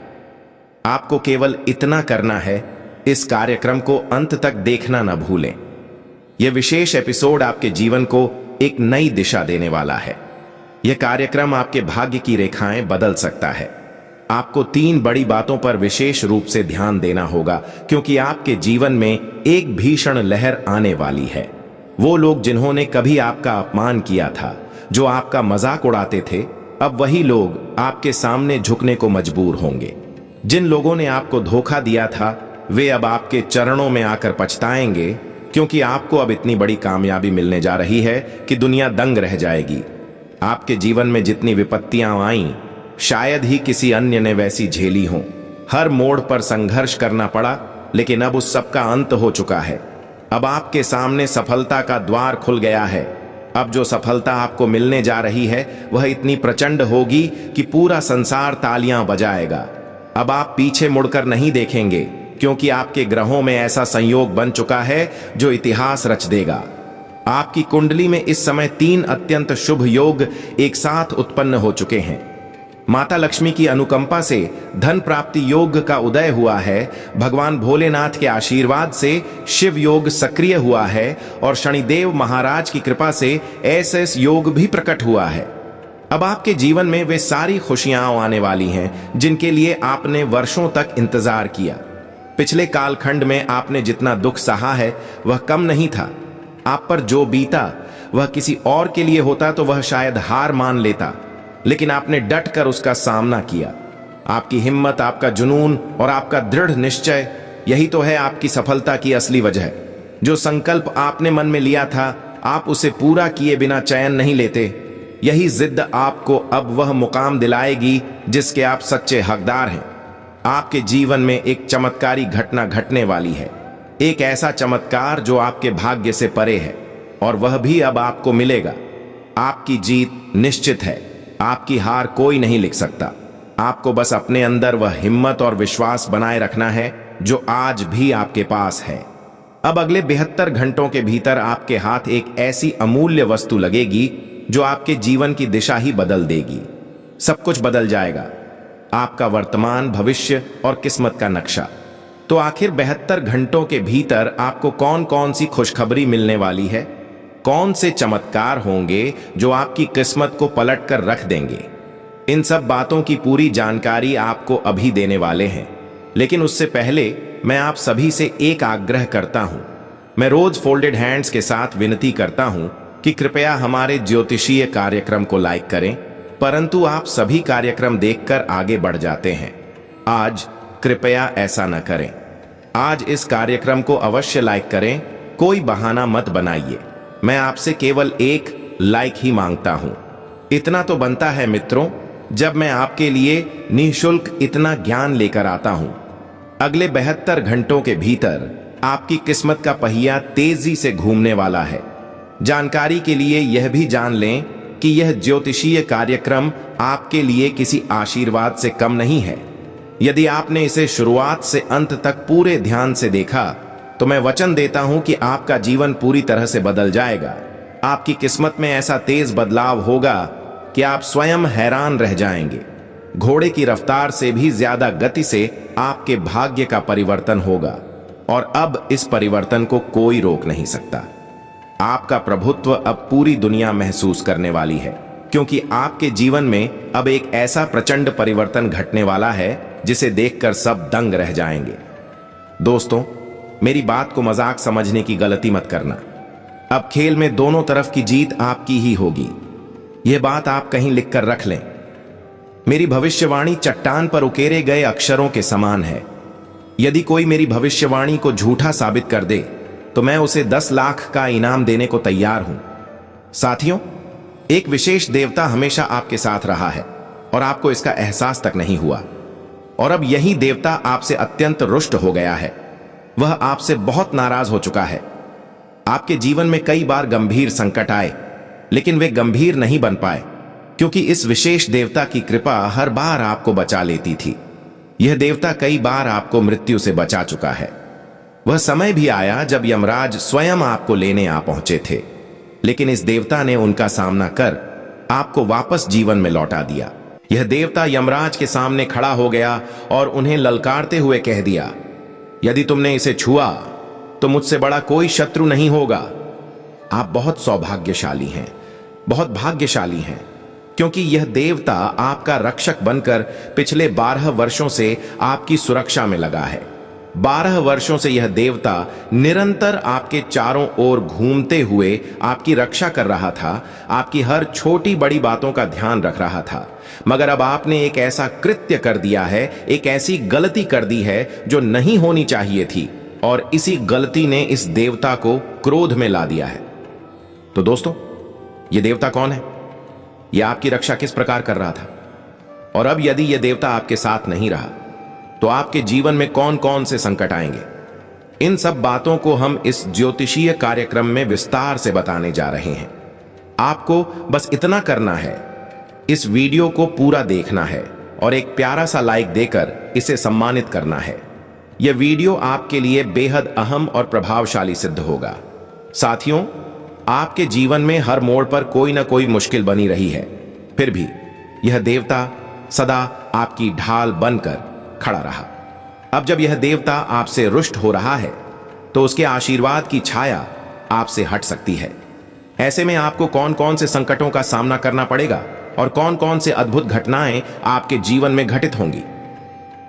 आपको केवल इतना करना है, इस कार्यक्रम को अंत तक देखना न भूलें। यह विशेष एपिसोड आपके जीवन को एक नई दिशा देने वाला है। यह कार्यक्रम आपके भाग्य की रेखाएं बदल सकता है। आपको 3 बड़ी बातों पर विशेष रूप से ध्यान देना होगा, क्योंकि आपके जीवन में एक भीषण लहर आने वाली है। वो लोग जिन्होंने कभी आपका अपमान किया था, जो आपका मजाक उड़ाते थे, अब वही लोग आपके सामने झुकने को मजबूर होंगे। जिन लोगों ने आपको धोखा दिया था, वे अब आपके चरणों में आकर पछताएंगे, क्योंकि आपको अब इतनी बड़ी कामयाबी मिलने जा रही है कि दुनिया दंग रह जाएगी। आपके जीवन में जितनी विपत्तियां आईं, शायद ही किसी अन्य ने वैसी झेली हों। हर मोड़ पर संघर्ष करना पड़ा, लेकिन अब उस सब का अंत हो चुका है। अब आपके सामने सफलता का द्वार खुल गया है। अब जो सफलता आपको मिलने जा रही है वह इतनी प्रचंड होगी कि पूरा संसार तालियां बजाएगा। अब आप पीछे मुड़कर नहीं देखेंगे, क्योंकि आपके ग्रहों में ऐसा संयोग बन चुका है जो इतिहास रच देगा। आपकी कुंडली में इस समय 3 अत्यंत शुभ योग एक साथ उत्पन्न हो चुके हैं। माता लक्ष्मी की अनुकंपा से धन प्राप्ति योग का उदय हुआ है। भगवान भोलेनाथ के आशीर्वाद से शिव योग सक्रिय हुआ है और शनिदेव महाराज की कृपा से एसएस योग भी प्रकट हुआ है। अब आपके जीवन में वे सारी खुशियां आने वाली हैं जिनके लिए आपने वर्षों तक इंतजार किया। पिछले कालखंड में आपने जितना दुख सहा है वह कम नहीं था। आप पर जो बीता वह किसी और के लिए होता तो वह शायद हार मान लेता, लेकिन आपने डट कर उसका सामना किया। आपकी हिम्मत, आपका जुनून और आपका दृढ़ निश्चय, यही तो है आपकी सफलता की असली वजह। जो संकल्प आपने मन में लिया था, आप उसे पूरा किए बिना चैन नहीं लेते। यही जिद्द आपको अब वह मुकाम दिलाएगी जिसके आप सच्चे हकदार हैं। आपके जीवन में एक चमत्कारी घटना घटने वाली है, एक ऐसा चमत्कार जो आपके भाग्य से परे है, और वह भी अब आपको मिलेगा। आपकी जीत निश्चित है। आपकी हार कोई नहीं लिख सकता। आपको बस अपने अंदर वह हिम्मत और विश्वास बनाए रखना है जो आज भी आपके पास है। अब अगले 72 घंटों के भीतर आपके हाथ एक ऐसी अमूल्य वस्तु लगेगी जो आपके जीवन की दिशा ही बदल देगी। सब कुछ बदल जाएगा, आपका वर्तमान, भविष्य और किस्मत का नक्शा। तो आखिर 72 घंटों के भीतर आपको कौन कौन सी खुशखबरी मिलने वाली है? कौन से चमत्कार होंगे जो आपकी किस्मत को पलट कर रख देंगे? इन सब बातों की पूरी जानकारी आपको अभी देने वाले हैं, लेकिन उससे पहले मैं आप सभी से एक आग्रह करता हूं। मैं रोज फोल्डेड हैंड्स के साथ विनती करता हूं कि कृपया हमारे ज्योतिषीय कार्यक्रम को लाइक करें, परंतु आप सभी कार्यक्रम देखकर आगे बढ़ जाते हैं। आज कृपया ऐसा न करें। आज इस कार्यक्रम को अवश्य लाइक करें, कोई बहाना मत बनाइए। मैं आपसे केवल एक लाइक ही मांगता हूं। इतना तो बनता है मित्रों, जब मैं आपके लिए निःशुल्क इतना ज्ञान लेकर आता हूं। अगले 72 घंटों के भीतर आपकी किस्मत का पहिया तेजी से घूमने वाला है। जानकारी के लिए यह भी जान लें कि यह ज्योतिषीय कार्यक्रम आपके लिए किसी आशीर्वाद से कम नहीं है। यदि आपने इसे शुरुआत से अंत तक पूरे ध्यान से देखा तो मैं वचन देता हूं कि आपका जीवन पूरी तरह से बदल जाएगा। आपकी किस्मत में ऐसा तेज बदलाव होगा कि आप स्वयं हैरान रह जाएंगे। घोड़े की रफ्तार से भी ज्यादा गति से आपके भाग्य का परिवर्तन होगा, और अब इस परिवर्तन को कोई रोक नहीं सकता। आपका प्रभुत्व अब पूरी दुनिया महसूस करने वाली है। क्योंकि आपके जीवन में अब एक ऐसा प्रचंड परिवर्तन घटने वाला है जिसे देखकर सब दंग रह जाएंगे। दोस्तों, मेरी बात को मजाक समझने की गलती मत करना। अब खेल में दोनों तरफ की जीत आपकी ही होगी। यह बात आप कहीं लिखकर रख लें। मेरी भविष्यवाणी चट्टान पर उकेरे गए अक्षरों के समान है। यदि कोई मेरी भविष्यवाणी को झूठा साबित कर दे तो मैं उसे 10 लाख का इनाम देने को तैयार हूं। साथियों, एक विशेष देवता हमेशा आपके साथ रहा है और आपको इसका एहसास तक नहीं हुआ। और अब यही देवता आपसे अत्यंत रुष्ट हो गया है। वह आपसे बहुत नाराज हो चुका है। आपके जीवन में कई बार गंभीर संकट आए, लेकिन वे गंभीर नहीं बन पाए क्योंकि इस विशेष देवता की कृपा हर बार आपको बचा लेती थी। यह देवता कई बार आपको मृत्यु से बचा चुका है। वह समय भी आया जब यमराज स्वयं आपको लेने आ पहुंचे थे, लेकिन इस देवता ने उनका सामना कर आपको वापस जीवन में लौटा दिया। यह देवता यमराज के सामने खड़ा हो गया और उन्हें ललकारते हुए कह दिया, यदि तुमने इसे छुआ तो मुझसे बड़ा कोई शत्रु नहीं होगा। आप बहुत सौभाग्यशाली हैं, बहुत भाग्यशाली हैं, क्योंकि यह देवता आपका रक्षक बनकर पिछले 12 वर्षों से आपकी सुरक्षा में लगा है। 12 वर्षों से यह देवता निरंतर आपके चारों ओर घूमते हुए आपकी रक्षा कर रहा था, आपकी हर छोटी बड़ी बातों का ध्यान रख रहा था। मगर अब आपने एक ऐसा कृत्य कर दिया है, एक ऐसी गलती कर दी है जो नहीं होनी चाहिए थी, और इसी गलती ने इस देवता को क्रोध में ला दिया है। तो दोस्तों, यह देवता कौन है? यह आपकी रक्षा किस प्रकार कर रहा था? और अब यदि यह देवता आपके साथ नहीं रहा तो आपके जीवन में कौन कौन से संकट आएंगे? इन सब बातों को हम इस ज्योतिषीय कार्यक्रम में विस्तार से बताने जा रहे हैं। आपको बस इतना करना है, इस वीडियो को पूरा देखना है और एक प्यारा सा लाइक देकर इसे सम्मानित करना है। यह वीडियो आपके लिए बेहद अहम और प्रभावशाली सिद्ध होगा। साथियों, आपके जीवन में हर मोड़ पर कोई ना कोई मुश्किल बनी रही है, फिर भी यह देवता सदा आपकी ढाल बनकर खड़ा रहा। अब जब यह देवता आपसे रुष्ट हो रहा है तो उसके आशीर्वाद की छाया आपसे हट सकती है। ऐसे में आपको कौन कौन से संकटों का सामना करना पड़ेगा और कौन कौन से अद्भुत घटनाएं आपके जीवन में घटित होंगी,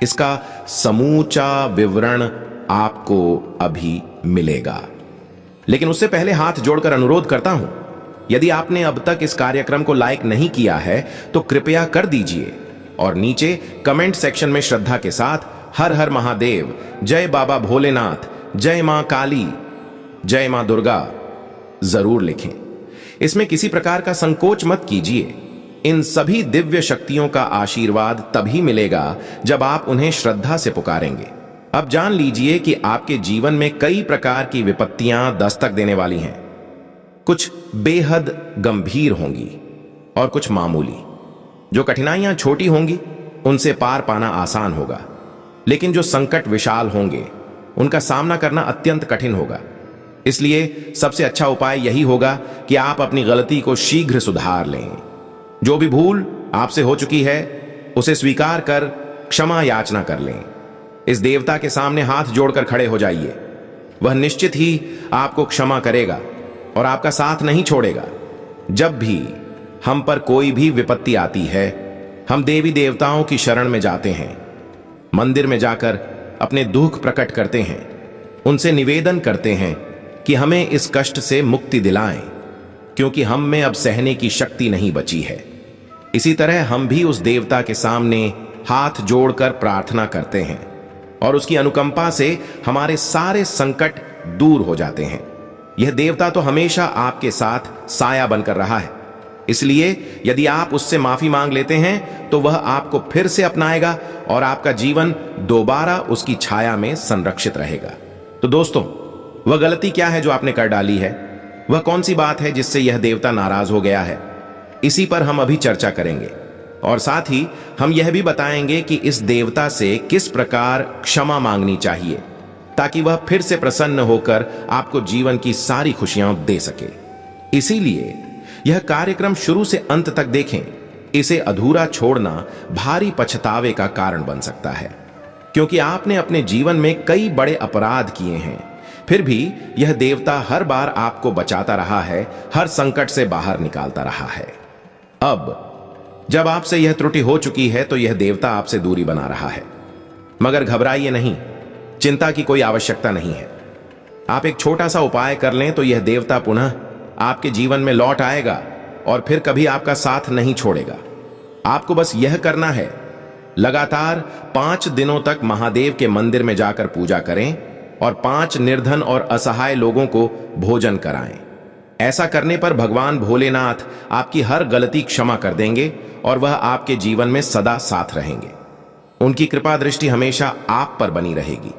इसका समूचा विवरण आपको अभी मिलेगा। लेकिन उससे पहले हाथ जोड़कर अनुरोध करता हूं, यदि आपने अब तक इस कार्यक्रम को लाइक नहीं किया है तो कृपया कर दीजिए और नीचे कमेंट सेक्शन में श्रद्धा के साथ हर हर महादेव, जय बाबा भोलेनाथ, जय मां काली, जय मां दुर्गा जरूर लिखें। इसमें किसी प्रकार का संकोच मत कीजिए। इन सभी दिव्य शक्तियों का आशीर्वाद तभी मिलेगा जब आप उन्हें श्रद्धा से पुकारेंगे। अब जान लीजिए कि आपके जीवन में कई प्रकार की विपत्तियां दस्तक देने वाली हैं। कुछ बेहद गंभीर होंगी और कुछ मामूली। जो कठिनाइयां छोटी होंगी उनसे पार पाना आसान होगा, लेकिन जो संकट विशाल होंगे उनका सामना करना अत्यंत कठिन होगा। इसलिए सबसे अच्छा उपाय यही होगा कि आप अपनी गलती को शीघ्र सुधार लें। जो भी भूल आपसे हो चुकी है उसे स्वीकार कर क्षमा याचना कर लें। इस देवता के सामने हाथ जोड़कर खड़े हो जाइए। वह निश्चित ही आपको क्षमा करेगा और आपका साथ नहीं छोड़ेगा। जब भी हम पर कोई भी विपत्ति आती है, हम देवी देवताओं की शरण में जाते हैं, मंदिर में जाकर अपने दुख प्रकट करते हैं, उनसे निवेदन करते हैं कि हमें इस कष्ट से मुक्ति दिलाएं, क्योंकि हम में अब सहने की शक्ति नहीं बची है। इसी तरह हम भी उस देवता के सामने हाथ जोड़कर प्रार्थना करते हैं और उसकी अनुकंपा से हमारे सारे संकट दूर हो जाते हैं। यह देवता तो हमेशा आपके साथ साया बनकर रहा है, इसलिए यदि आप उससे माफी मांग लेते हैं तो वह आपको फिर से अपनाएगा और आपका जीवन दोबारा उसकी छाया में संरक्षित रहेगा। तो दोस्तों, वह गलती क्या है जो आपने कर डाली है? वह कौन सी बात है जिससे यह देवता नाराज हो गया है? इसी पर हम अभी चर्चा करेंगे और साथ ही हम यह भी बताएंगे कि इस देवता से किस प्रकार क्षमा मांगनी चाहिए ताकि वह फिर से प्रसन्न होकर आपको जीवन की सारी खुशियां दे सके। इसीलिए यह कार्यक्रम शुरू से अंत तक देखें। इसे अधूरा छोड़ना भारी पछतावे का कारण बन सकता है, क्योंकि आपने अपने जीवन में कई बड़े अपराध किए हैं, फिर भी यह देवता हर बार आपको बचाता रहा है, हर संकट से बाहर निकालता रहा है। अब जब आपसे यह त्रुटि हो चुकी है तो यह देवता आपसे दूरी बना रहा है, मगर घबराइए नहीं, चिंता की कोई आवश्यकता नहीं है। आप एक छोटा सा उपाय कर लें तो यह देवता पुनः आपके जीवन में लौट आएगा और फिर कभी आपका साथ नहीं छोड़ेगा। आपको बस यह करना है, लगातार 5 दिनों तक महादेव के मंदिर में जाकर पूजा करें और 5 निर्धन और असहाय लोगों को भोजन कराएं। ऐसा करने पर भगवान भोलेनाथ आपकी हर गलती क्षमा कर देंगे और वह आपके जीवन में सदा साथ रहेंगे। उनकी कृपा दृष्टि हमेशा आप पर बनी रहेगी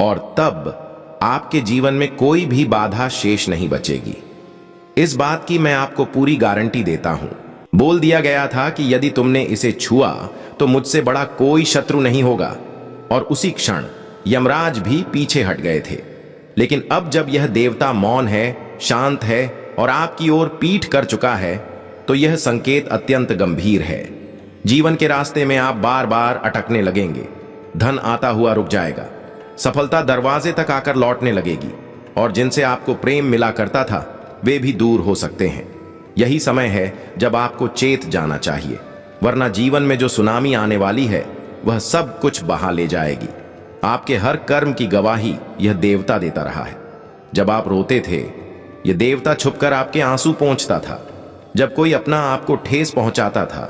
और तब आपके जीवन में कोई भी बाधा शेष नहीं बचेगी। इस बात की मैं आपको पूरी गारंटी देता हूं। बोल दिया गया था कि यदि तुमने इसे छुआ तो मुझसे बड़ा कोई शत्रु नहीं होगा, और उसी क्षण यमराज भी पीछे हट गए थे। लेकिन अब जब यह देवता मौन है, शांत है और आपकी ओर पीठ कर चुका है, तो यह संकेत अत्यंत गंभीर है। जीवन के रास्ते में आप बार बार अटकने लगेंगे, धन आता हुआ रुक जाएगा, सफलता दरवाजे तक आकर लौटने लगेगी, और जिनसे आपको प्रेम मिला करता था वे भी दूर हो सकते हैं। यही समय है जब आपको चेत जाना चाहिए, वरना जीवन में जो सुनामी आने वाली है वह सब कुछ बहा ले जाएगी। आपके हर कर्म की गवाही यह देवता देता रहा है। जब आप रोते थे, यह देवता छुपकर आपके आंसू पोंछता था। जब कोई अपना आपको ठेस पहुंचाता था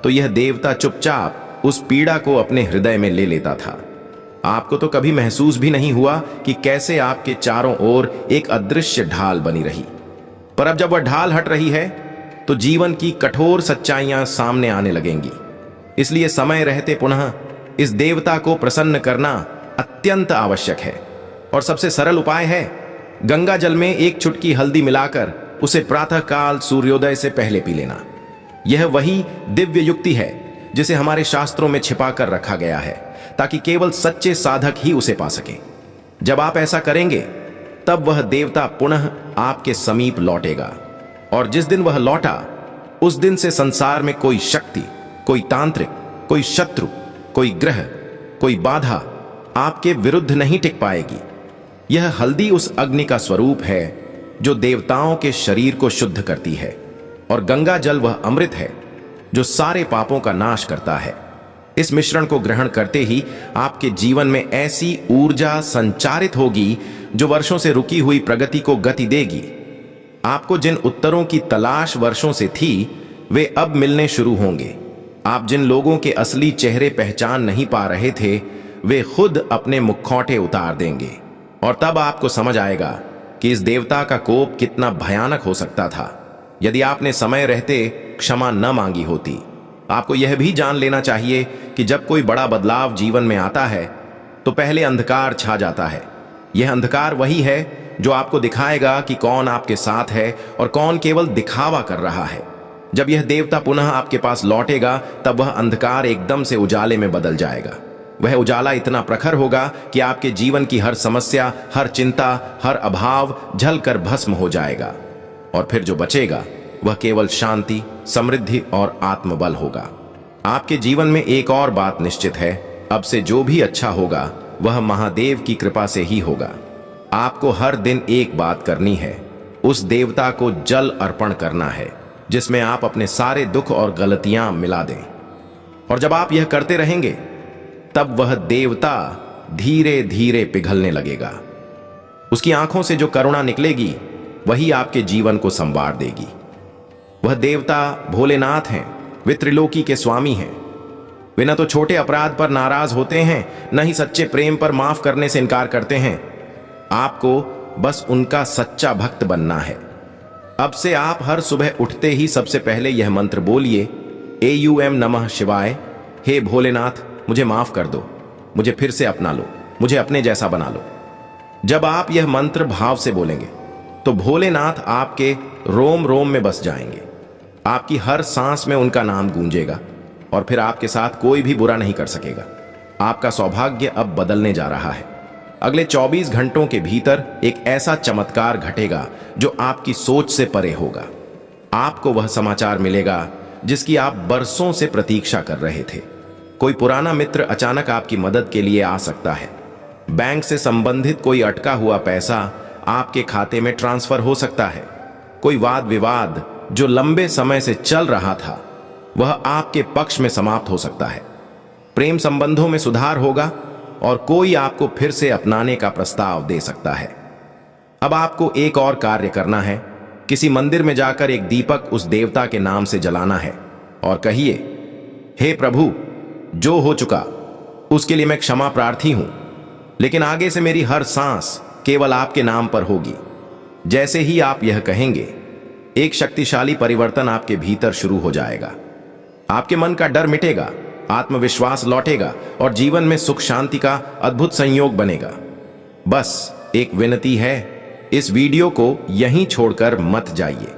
तो यह देवता चुपचाप उस पीड़ा को अपने हृदय में ले लेता था। आपको तो कभी महसूस भी नहीं हुआ कि कैसे आपके चारों ओर एक अदृश्य ढाल बनी रही, पर अब जब वह ढाल हट रही है तो जीवन की कठोर सच्चाइयां सामने आने लगेंगी। इसलिए समय रहते पुनः इस देवता को प्रसन्न करना अत्यंत आवश्यक है, और सबसे सरल उपाय है गंगा जल में 1 चुटकी हल्दी मिलाकर उसे प्रातःकाल सूर्योदय से पहले पी लेना। यह वही दिव्य युक्ति है जिसे हमारे शास्त्रों में छिपा कर रखा गया है, ताकि केवल सच्चे साधक ही उसे पा सके। जब आप ऐसा करेंगे तब वह देवता पुनः आपके समीप लौटेगा, और जिस दिन वह लौटा उस दिन से संसार में कोई शक्ति, कोई तांत्रिक, कोई शत्रु, कोई ग्रह, कोई बाधा आपके विरुद्ध नहीं टिक पाएगी। यह हल्दी उस अग्नि का स्वरूप है जो देवताओं के शरीर को शुद्ध करती है, और गंगा जल वह अमृत है जो सारे पापों का नाश करता है। इस मिश्रण को ग्रहण करते ही आपके जीवन में ऐसी ऊर्जा संचारित होगी जो वर्षों से रुकी हुई प्रगति को गति देगी। आपको जिन उत्तरों की तलाश वर्षों से थी वे अब मिलने शुरू होंगे। आप जिन लोगों के असली चेहरे पहचान नहीं पा रहे थे वे खुद अपने मुखौटे उतार देंगे, और तब आपको समझ आएगा कि इस देवता का कोप कितना भयानक हो सकता था यदि आपने समय रहते क्षमा न मांगी होती। आपको यह भी जान लेना चाहिए कि जब कोई बड़ा बदलाव जीवन में आता है तो पहले अंधकार छा जाता है। यह अंधकार वही है जो आपको दिखाएगा कि कौन आपके साथ है और कौन केवल दिखावा कर रहा है। जब यह देवता पुनः आपके पास लौटेगा तब वह अंधकार एकदम से उजाले में बदल जाएगा। वह उजाला इतना प्रखर होगा कि आपके जीवन की हर समस्या, हर चिंता, हर अभाव जलकर भस्म हो जाएगा, और फिर जो बचेगा वह केवल शांति, समृद्धि और आत्मबल होगा। आपके जीवन में एक और बात निश्चित है, अब से जो भी अच्छा होगा वह महादेव की कृपा से ही होगा। आपको हर दिन एक बात करनी है, उस देवता को जल अर्पण करना है जिसमें आप अपने सारे दुख और गलतियां मिला दें, और जब आप यह करते रहेंगे तब वह देवता धीरे धीरे पिघलने लगेगा। उसकी आंखों से जो करुणा निकलेगी वही आपके जीवन को संवार देगी। वह देवता भोलेनाथ हैं, वे त्रिलोकी के स्वामी हैं। वे न तो छोटे अपराध पर नाराज होते हैं, न ही सच्चे प्रेम पर माफ करने से इनकार करते हैं। आपको बस उनका सच्चा भक्त बनना है। अब से आप हर सुबह उठते ही सबसे पहले यह मंत्र बोलिए, AUM नमः शिवाय। हे भोलेनाथ, मुझे माफ कर दो, मुझे फिर से अपना लो, मुझे अपने जैसा बना लो। जब आप यह मंत्र भाव से बोलेंगे तो भोलेनाथ आपके रोम रोम में बस जाएंगे। आपकी हर सांस में उनका नाम गूंजेगा, और फिर आपके साथ कोई भी बुरा नहीं कर सकेगा। आपका सौभाग्य अब बदलने जा रहा है। अगले 24 घंटों के भीतर एक ऐसा चमत्कार घटेगा जो आपकी सोच से परे होगा। आपको वह समाचार मिलेगा जिसकी आप बरसों से प्रतीक्षा कर रहे थे। कोई पुराना मित्र अचानक आपकी मदद के लिए आ सकता है। बैंक से संबंधित कोई अटका हुआ पैसा आपके खाते में ट्रांसफर हो सकता है। कोई वाद विवाद जो लंबे समय से चल रहा था वह आपके पक्ष में समाप्त हो सकता है। प्रेम संबंधों में सुधार होगा और कोई आपको फिर से अपनाने का प्रस्ताव दे सकता है। अब आपको एक और कार्य करना है। किसी मंदिर में जाकर एक दीपक उस देवता के नाम से जलाना है और कहिए, हे प्रभु, जो हो चुका उसके लिए मैं क्षमा प्रार्थी हूं, लेकिन आगे से मेरी हर सांस केवल आपके नाम पर होगी। जैसे ही आप यह कहेंगे, एक शक्तिशाली परिवर्तन आपके भीतर शुरू हो जाएगा। आपके मन का डर मिटेगा, आत्मविश्वास लौटेगा और जीवन में सुख शांति का अद्भुत संयोग बनेगा। बस एक विनती है, इस वीडियो को यहीं छोड़कर मत जाइए।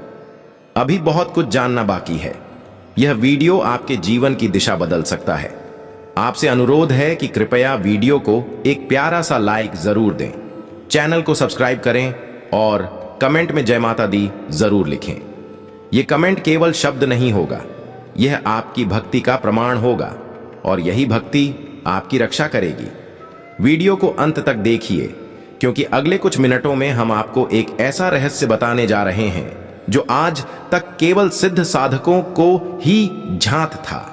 अभी बहुत कुछ जानना बाकी है। यह वीडियो आपके जीवन की दिशा बदल सकता है। आपसे अनुरोध है कि कृपया वीडियो को एक प्यारा सा लाइक जरूर दें, चैनल को सब्सक्राइब करें और कमेंट में जय माता दी जरूर लिखें। यह कमेंट केवल शब्द नहीं होगा, यह आपकी भक्ति का प्रमाण होगा और यही भक्ति आपकी रक्षा करेगी। वीडियो को अंत तक देखिए, क्योंकि अगले कुछ मिनटों में हम आपको एक ऐसा रहस्य बताने जा रहे हैं जो आज तक केवल सिद्ध साधकों को ही झांत था।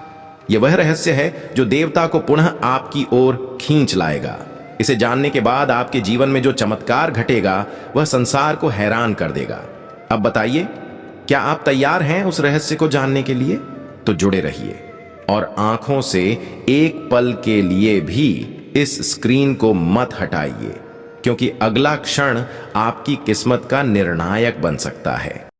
यह वह रहस्य है जो देवता को पुनः आपकी ओर खींच लाएगा। इसे जानने के बाद आपके जीवन में जो चमत्कार घटेगा वह संसार को हैरान कर देगा। अब बताइए, क्या आप तैयार हैं उस रहस्य को जानने के लिए? तो जुड़े रहिए और आंखों से एक पल के लिए भी इस स्क्रीन को मत हटाइए, क्योंकि अगला क्षण आपकी किस्मत का निर्णायक बन सकता है।